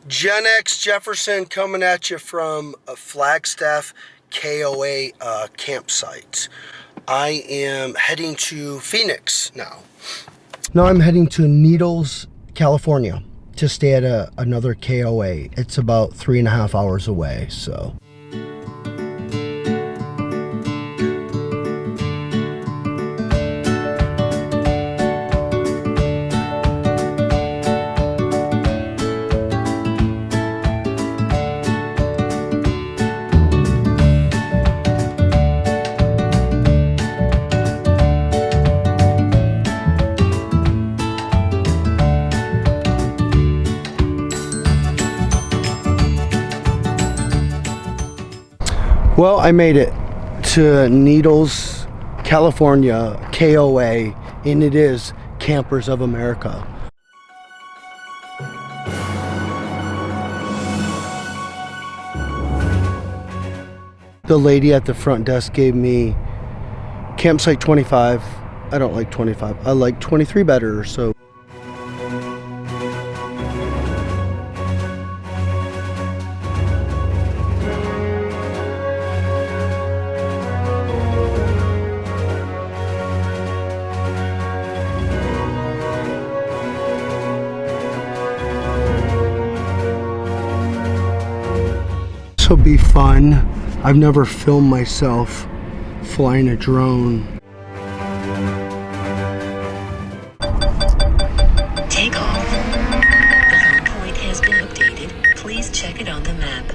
Gen X Jefferson coming at you from a Flagstaff KOA campsite. I am heading to Phoenix now. Now I'm heading to Needles, California to stay at another KOA. It's about 3.5 hours away, so. Well, I made it to Needles, California, KOA, and it is Campers of America. The lady at the front desk gave me campsite 25. I don't like 25. I like 23 better, so. This will be fun. I've never filmed myself flying a drone. Take off. The home point has been updated. Please check it on the map.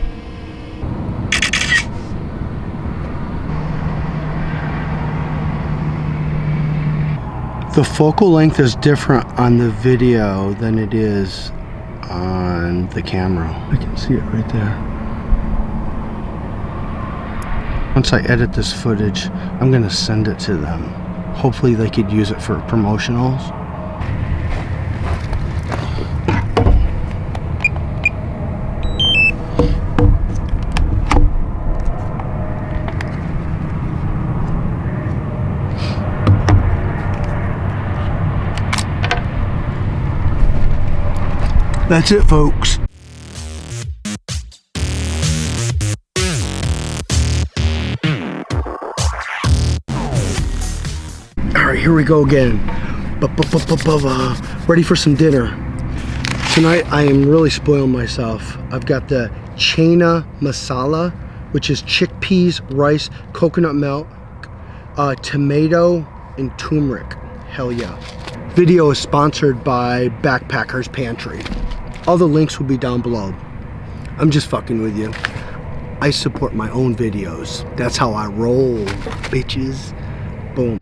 The focal length is different on the video than it is on the camera. I can see it right there. Once I edit this footage, I'm gonna send it to them. Hopefully they could use it for promotionals. That's it, folks. Alright, here we go again. Ready for some dinner. Tonight I am really spoiling myself. I've got the chana masala, which is chickpeas, rice, coconut milk, tomato, and turmeric. Hell yeah. Video is sponsored by Backpacker's Pantry. All the links will be down below. I'm just fucking with you. I support my own videos. That's how I roll, bitches. Boom.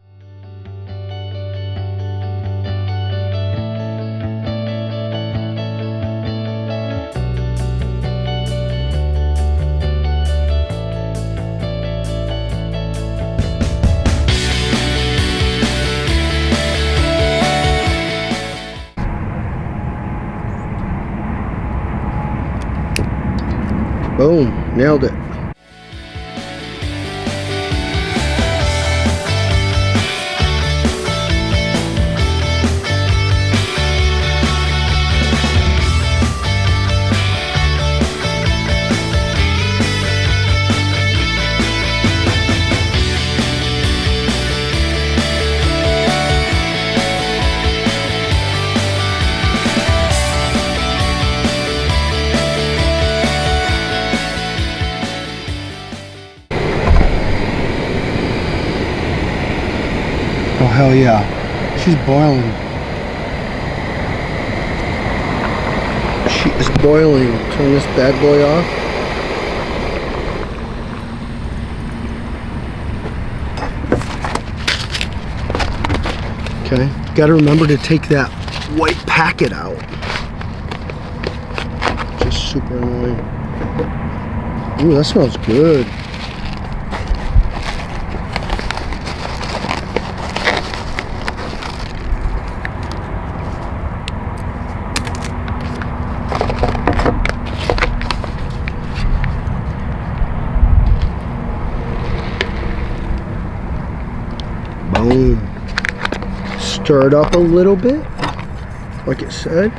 Boom, nailed it. Oh, hell yeah. She's boiling. She is boiling. Turn this bad boy off. Okay. Gotta remember to take that white packet out. Just super annoying. Ooh, that smells good. Boom. Stir it up a little bit, like it said.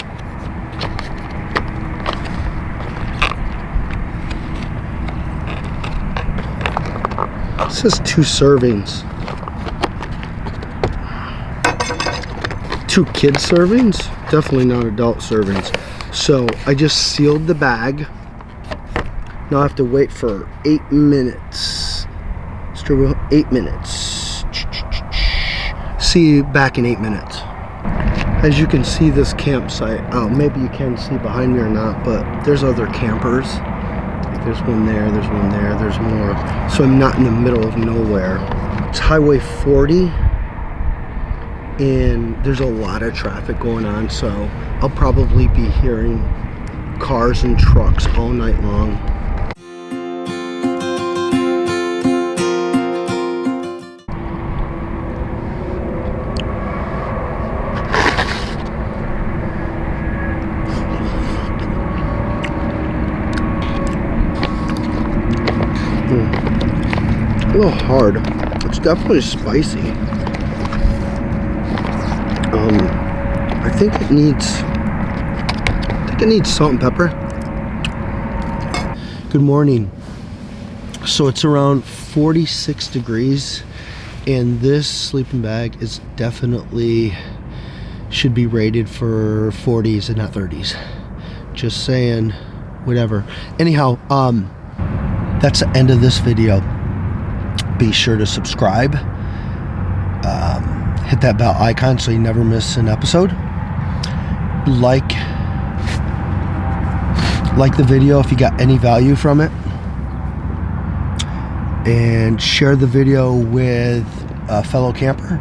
It says 2 servings. 2 kid servings? Definitely not adult servings. So I just sealed the bag. Now I have to wait for 8 minutes. 8 minutes. See you back in 8 minutes. As you can see, this campsite, oh, maybe you can see behind me or not, but there's other campers. There's one there, there's one there, there's more. So I'm not in the middle of nowhere. It's Highway 40, and there's a lot of traffic going on, so I'll probably be hearing cars and trucks all night long. A little hard. It's definitely spicy. I think it needs salt and pepper. Good morning. So it's around 46 degrees, and this sleeping bag is definitely should be rated for 40s and not 30s. Just saying, whatever. Anyhow, that's the end of this video. Be sure to subscribe. Hit that bell icon so you never miss an episode. Like the video if you got any value from it. And share the video with a fellow camper.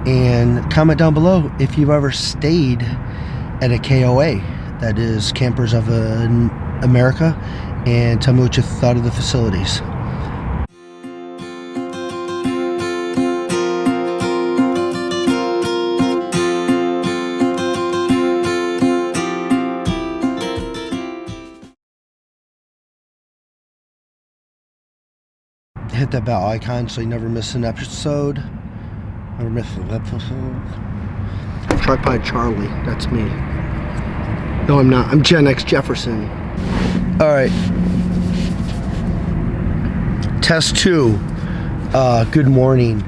And comment down below if you've ever stayed at a KOA. That is Campers of America. And tell me what you thought of the facilities. Hit that bell icon so you never miss an episode. Never miss an episode. Tripod Charlie, that's me. No, I'm not. I'm Gen X Jefferson. All right. Test 2. Good morning.